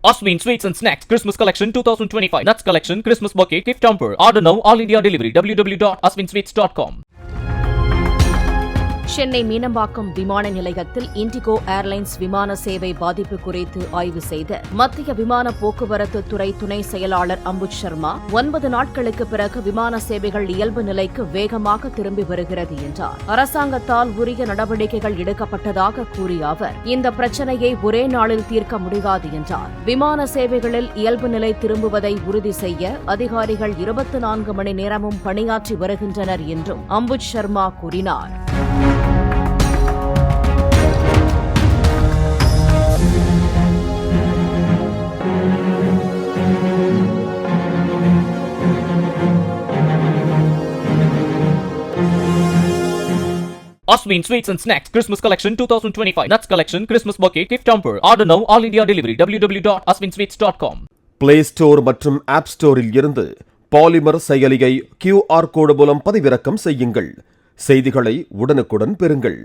Aswin Sweets and Snacks Christmas Collection 2025. Nuts Collection Christmas Bouquet Gift Hamper. Order now. All India delivery. www.aswinsweets.com. Chennai Meenambakkam விமான நிலையத்தில் indigo airlines விமான சேவை பாதிப்பு குறித்து ஆய்வு செய்த மத்திய விமான போக்குவரத்து துறை துணை செயலாளர் அம்புஜ் சர்மா 9 நாட்களுக்கு பிறகு விமான சேவைகள் இயல்பு நிலைக்கு வேகமாக திரும்பி வருகிறது என்றார். அரசாங்கத்தால் உரிய நடவடிக்கைகள் எடுக்கப்பட்டதாக கூறிய அவர் இந்த பிரச்சினையை ஒரே நாளில் தீர்க்க முடியாது என்றார். விமான சேவைகளில் இயல்பு நிலை திரும்புவதை உறுதி செய்ய அதிகாரிகள் 24 மணி நேரமும் பணியாற்றி வருகின்றனர் என்றும் அம்புஜ் சர்மா கூறினார். Aswin Sweets and Snacks Christmas Collection 2025. Nuts Collection Christmas Bouquet Gift Hamper. Order now. All India delivery. www.aswinsweets.com. Play Store மற்றும் App Storeல் இருந்து பாலிமர் செயலியை QR கோடு மூலம் பதிவிறக்கம் செய்யுங்கள். செய்திகளை உடனுக்குடன் பெறுங்கள்.